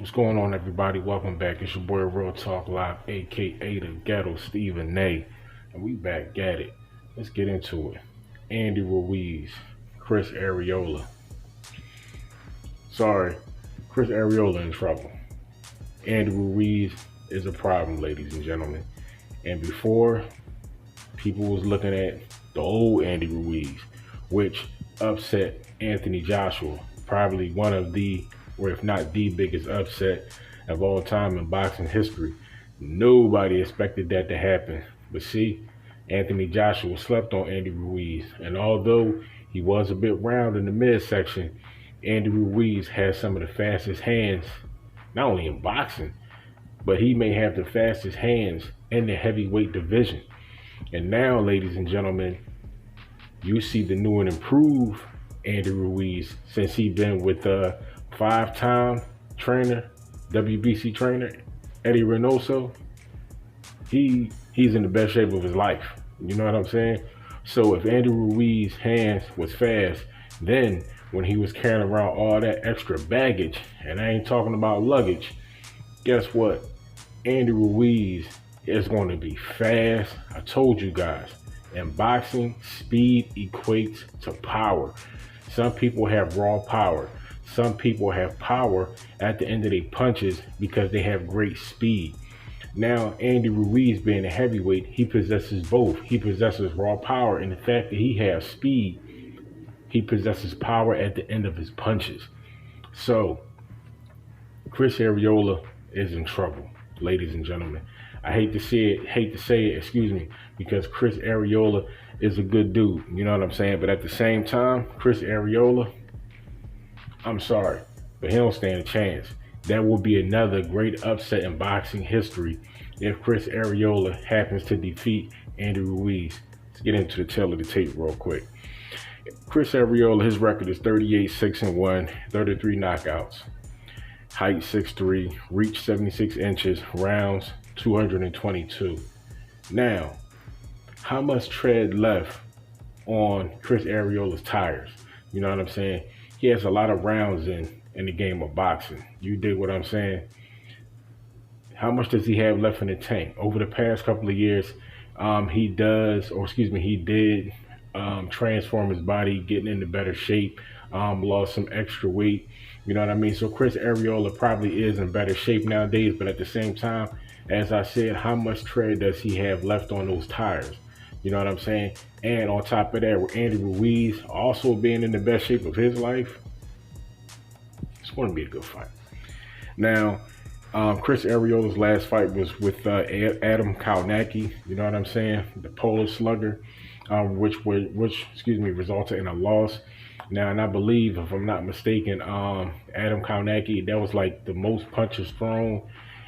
What's going on, everybody? Welcome back. It's your boy Real Talk Live, aka the Ghetto Stephen A. And we back at it. Let's get into it. Andy Ruiz, Chris Arreola. Sorry, Chris Arreola in trouble. Andy Ruiz is a problem, ladies and gentlemen. And before, people was looking at the old Andy Ruiz, which upset Anthony Joshua, probably one of the, or if not the biggest upset of all time in boxing history. Nobody expected that to happen. But see, Anthony Joshua slept on Andy Ruiz. And although he was a bit round in the midsection, Andy Ruiz has some of the fastest hands, not only in boxing, but he may have the fastest hands in the heavyweight division. And now, ladies and gentlemen, you see the new and improved Andy Ruiz since he's been with five-time trainer, WBC trainer, Eddie Reynoso. He's in the best shape of his life. You know what I'm saying? So if Andy Ruiz's hands was fast, then when he was carrying around all that extra baggage, and I ain't talking about luggage, guess what? Andy Ruiz is going to be fast. I told you guys. In boxing, speed equates to power. Some people have raw power. Some people have power at the end of their punches because they have great speed. Now, Andy Ruiz being a heavyweight, he possesses both. He possesses raw power, and the fact that he has speed, he possesses power at the end of his punches. So, Chris Arreola is in trouble, ladies and gentlemen. I hate to say it, because Chris Arreola is a good dude, you know what I'm saying? But at the same time, Chris Arreola, I'm sorry, but he don't stand a chance. That will be another great upset in boxing history if Chris Arreola happens to defeat Andy Ruiz. Let's get into the tail of the tape real quick. Chris Arreola, his record is 38-6-1, 33 knockouts. Height 6'3", reach 76 inches, rounds 222. Now, how much tread left on Chris Arreola's tires? You know what I'm saying? He has a lot of rounds in the game of boxing. You dig what I'm saying? How much does he have left in the tank? Over the past couple of years, he did transform his body, getting into better shape, lost some extra weight. You know what I mean? So Chris Arreola probably is in better shape nowadays, but at the same time, as I said, how much tread does he have left on those tires? You know what I'm saying? And on top of that, with Andy Ruiz also being in the best shape of his life, it's going to be a good fight. Now, Chris Arreola's last fight was with Adam Kownacki. You know what I'm saying? The Polish slugger, which resulted in a loss. Now, and I believe, if I'm not mistaken, Adam Kownacki, that was like the most punches thrown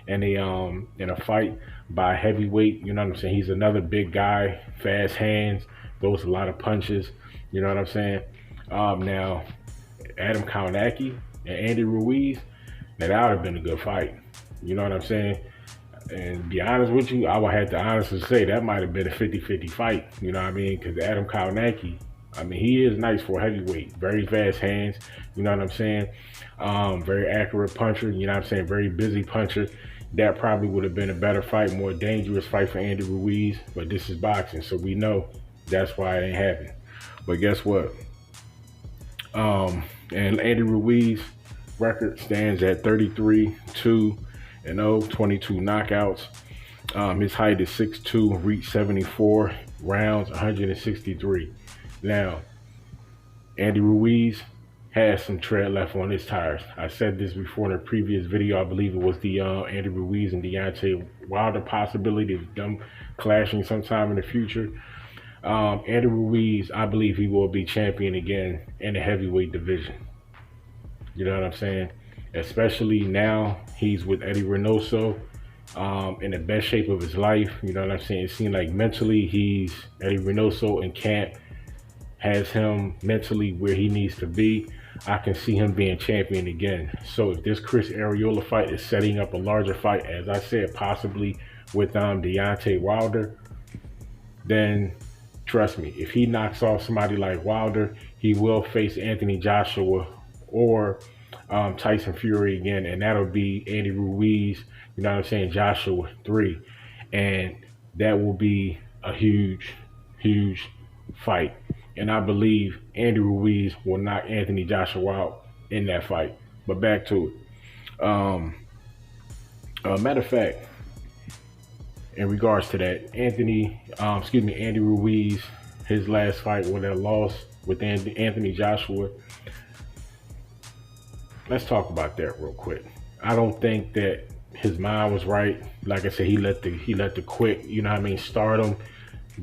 in a fight by a heavyweight. You know what I'm saying? He's another big guy, fast hands, throws a lot of punches. You know what I'm saying? Now, Adam Kownacki and Andy Ruiz, now that would have been a good fight. You know what I'm saying? And to be honest with you, I would have to honestly say that might have been a 50-50 fight. You know what I mean? Because Adam Kownacki, I mean, he is nice for a heavyweight. Very fast hands, you know what I'm saying? Very accurate puncher, you know what I'm saying? Very busy puncher. That probably would have been a better fight, more dangerous fight for Andy Ruiz. But this is boxing, so we know that's why it ain't happening. But guess what? And Andy Ruiz record stands at 33-2-0, 22 knockouts. His height is 6'2", reach 74, rounds 163. Now, Andy Ruiz has some tread left on his tires. I said this before in a previous video. I believe it was the Andy Ruiz and Deontay Wilder possibility of them clashing sometime in the future. Andy Ruiz, I believe he will be champion again in the heavyweight division. You know what I'm saying? Especially now he's with Eddie Reynoso, in the best shape of his life. You know what I'm saying? It seems like mentally Eddie Reynoso in camp has him mentally where he needs to be. I can see him being champion again. So if this Chris Arreola fight is setting up a larger fight, as I said, possibly with Deontay Wilder, then trust me, if he knocks off somebody like Wilder, he will face Anthony Joshua or Tyson Fury again, and that'll be Andy Ruiz, you know what I'm saying, Joshua 3. And that will be a huge, huge fight. And I believe Andy Ruiz will knock Anthony Joshua out in that fight. But back to it. Matter of fact, in regards to that, Andy Ruiz, his last fight with that loss with Anthony Joshua. Let's talk about that real quick. I don't think that his mind was right. Like I said, he let the quick, you know what I mean, stardom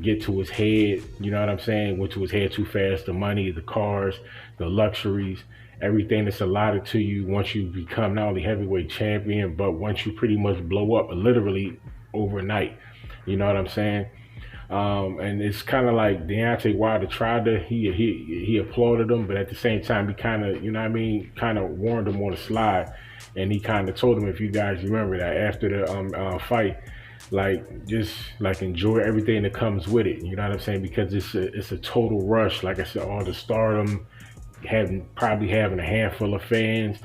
get to his head, you know what I'm saying, went to his head too fast. The money, the cars, the luxuries, everything that's allotted to you once you become not only heavyweight champion, but once you pretty much blow up literally overnight. You know what I'm saying? And it's kind of like Deontay Wilder tried to, he applauded him, but at the same time, he kind of, you know what I mean, kind of warned him on the slide. And he kind of told him, if you guys remember that, after the fight, like, just like enjoy everything that comes with it. You know what I'm saying? Because it's a total rush. Like I said, all the stardom, probably having a handful of fans,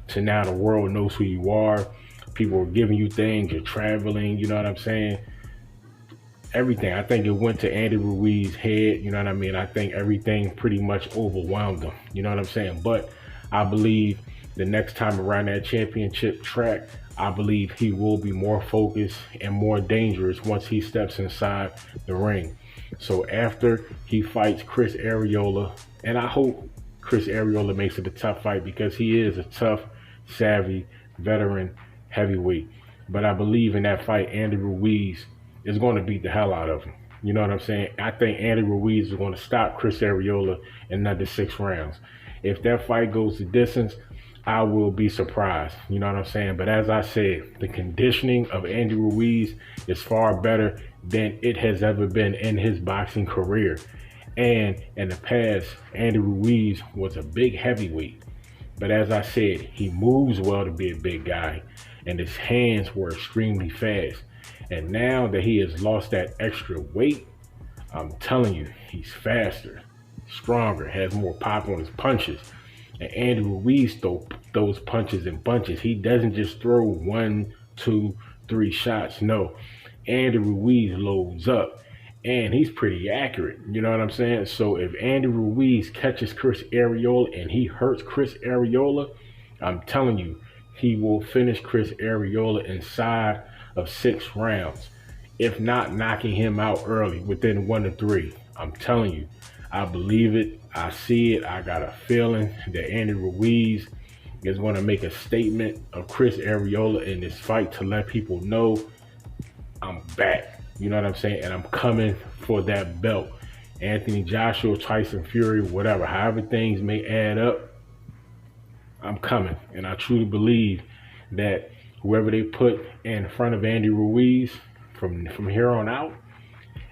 to now the world knows who you are. People are giving you things. You're traveling. You know what I'm saying? Everything. I think it went to Andy Ruiz's head. You know what I mean? I think everything pretty much overwhelmed him. You know what I'm saying? But I believe the next time around that championship track, I believe he will be more focused and more dangerous once he steps inside the ring. So after he fights Chris Arreola, and I hope Chris Arreola makes it a tough fight, because he is a tough, savvy, veteran heavyweight. But I believe in that fight, Andy Ruiz is going to beat the hell out of him. You know what I'm saying? I think Andy Ruiz is going to stop Chris Arreola in another 6 rounds. If that fight goes the distance, I will be surprised. You know what I'm saying? But as I said, the conditioning of Andy Ruiz is far better than it has ever been in his boxing career. And in the past, Andy Ruiz was a big heavyweight. But as I said, he moves well to be a big guy, and his hands were extremely fast. And now that he has lost that extra weight, I'm telling you, he's faster, stronger, has more pop on his punches. And Andy Ruiz throws punches in bunches. He doesn't just throw 1, 2, 3 shots. No, Andy Ruiz loads up, and he's pretty accurate. You know what I'm saying? So if Andy Ruiz catches Chris Arreola and he hurts Chris Arreola, I'm telling you, he will finish Chris Arreola inside of 6 rounds. If not, knocking him out early within 1 to 3. I'm telling you, I believe it. I see it. I got a feeling that Andy Ruiz is going to make a statement of Chris Arreola in this fight to let people know I'm back. You know what I'm saying? And I'm coming for that belt. Anthony Joshua, Tyson Fury, whatever, however things may add up, I'm coming. And I truly believe that whoever they put in front of Andy Ruiz from here on out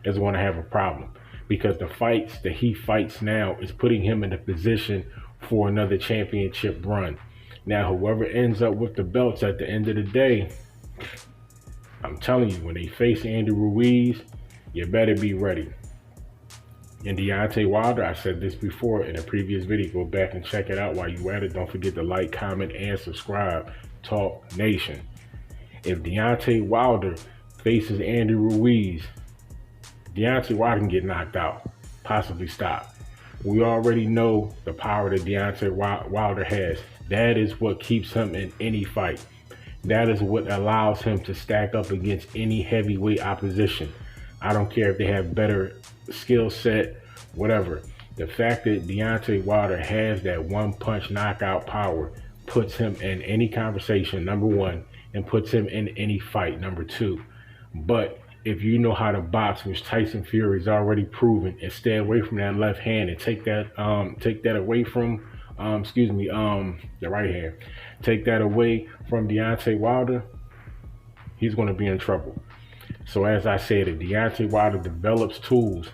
is going to have a problem. Because the fights that he fights now is putting him in a position for another championship run. Now, whoever ends up with the belts at the end of the day, I'm telling you, when they face Andy Ruiz, you better be ready. And Deontay Wilder, I said this before in a previous video, go back and check it out while you at it. Don't forget to like, comment, and subscribe. Talk Nation. If Deontay Wilder faces Andy Ruiz, Deontay Wilder can get knocked out, possibly stop. We already know the power that Deontay Wilder has. That is what keeps him in any fight. That is what allows him to stack up against any heavyweight opposition. I don't care if they have better skill set, whatever. The fact that Deontay Wilder has that one-punch knockout power puts him in any conversation, number 1, and puts him in any fight, number 2. But if you know how to box, which Tyson Fury's already proven, and stay away from that left hand and take that away from the right hand. Take that away from Deontay Wilder, he's going to be in trouble. So as I said, if Deontay Wilder develops tools,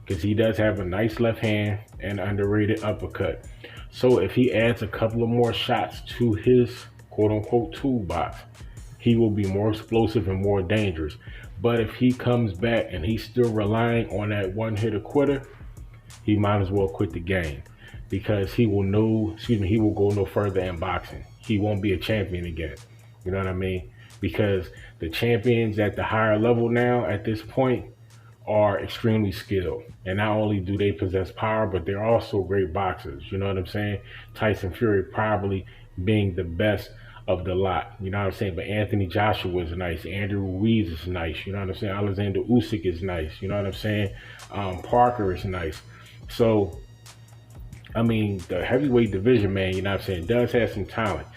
because he does have a nice left hand and underrated uppercut. So if he adds a couple of more shots to his quote-unquote toolbox, he will be more explosive and more dangerous. But if he comes back and he's still relying on that one-hitter quitter, he might as well quit the game. because he will go no further in boxing. He won't be a champion again. You know what I mean? Because the champions at the higher level now at this point are extremely skilled. And not only do they possess power, but they're also great boxers. You know what I'm saying? Tyson Fury probably being the best of the lot. You know what I'm saying? But Anthony Joshua is nice. Andy Ruiz is nice. You know what I'm saying? Alexander Usyk is nice. You know what I'm saying? Parker is nice. So, I mean, the heavyweight division, man, you know what I'm saying, does have some talent.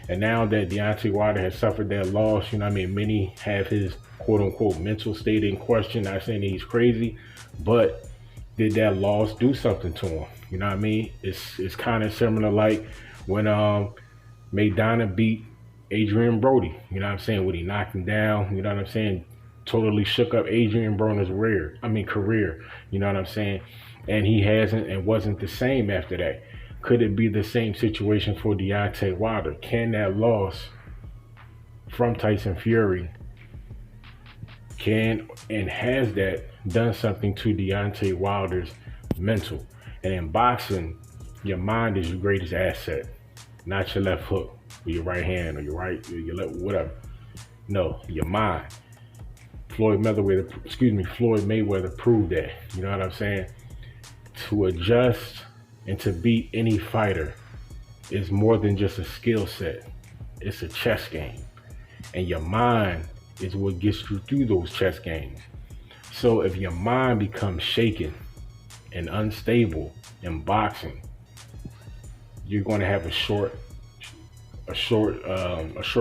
And now that Deontay Wilder has suffered that loss, you know what I mean, many have his quote-unquote mental state in question. Not saying he's crazy, but did that loss do something to him? You know what I mean? It's kind of similar like when Maidana beat Adrian Brody. You know what I'm saying? When he knocked him down, you know what I'm saying? Totally shook up Adrian Broner's career. You know what I'm saying? And he hasn't and wasn't the same after that. Could it be the same situation for Deontay Wilder? Can that loss from Tyson Fury has that done something to Deontay Wilder's mental? And in boxing, your mind is your greatest asset, not your left hook or your right hand or your left, whatever. No, your mind. Floyd Mayweather proved that. You know what I'm saying? To adjust and to beat any fighter is more than just a skill set. It's a chess game. And your mind is what gets you through those chess games. So if your mind becomes shaken and unstable in boxing, you're going to have a short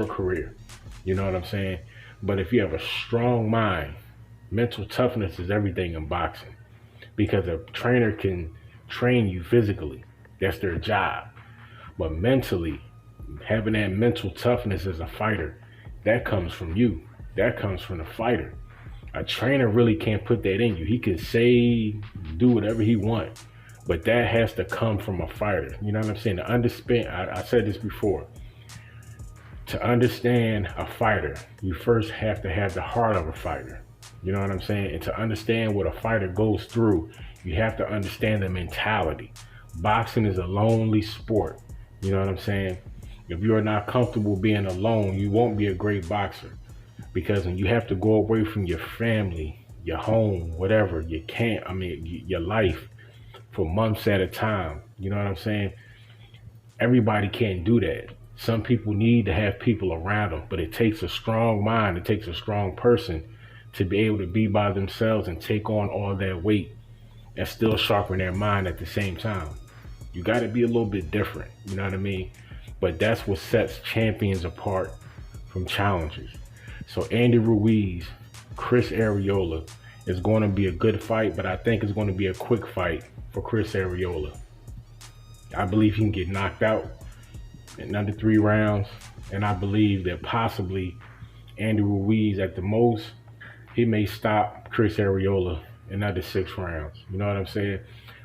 career. You know what I'm saying? But if you have a strong mind, mental toughness is everything in boxing. Because a trainer can train you physically. That's their job. But mentally, having that mental toughness as a fighter, that comes from you. That comes from the fighter. A trainer really can't put that in you. He can say, do whatever he wants, but that has to come from a fighter. You know what I'm saying? I said this before. To understand a fighter, you first have to have the heart of a fighter. You know what I'm saying? And to understand what a fighter goes through, you have to understand the mentality. Boxing is a lonely sport. You know what I'm saying? If you are not comfortable being alone, you won't be a great boxer. Because when you have to go away from your family, your home, whatever, your life for months at a time, you know what I'm saying? Everybody can't do that. Some people need to have people around them, but it takes a strong mind, it takes a strong person to be able to be by themselves and take on all that weight and still sharpen their mind at the same time. You got to be a little bit different, you know what I mean? But that's what sets champions apart from challengers. So Andy Ruiz, Chris Arreola is going to be a good fight, but I think it's going to be a quick fight for Chris Arreola. I believe he can get knocked out in under 3 rounds, and I believe that possibly Andy Ruiz at the most, he may stop Chris Arreola in under 6 rounds. You know what I'm saying?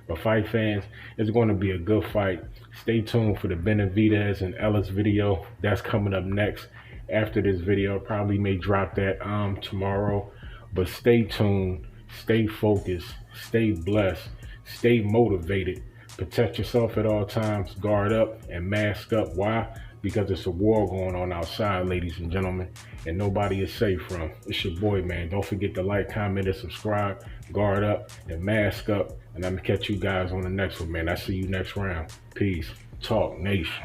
But fight fans, it's going to be a good fight. Stay tuned for the Benavidez and Ellis video. That's coming up next after this video. Probably may drop that tomorrow. But stay tuned, stay focused, stay blessed, stay motivated. Protect yourself at all times, guard up and mask up. Why? Because it's a war going on outside, ladies and gentlemen, and nobody is safe from. It's your boy, man. Don't forget to like, comment, and subscribe. Guard up and mask up. And I'm going to catch you guys on the next one, man. I see you next round. Peace. Talk Nation.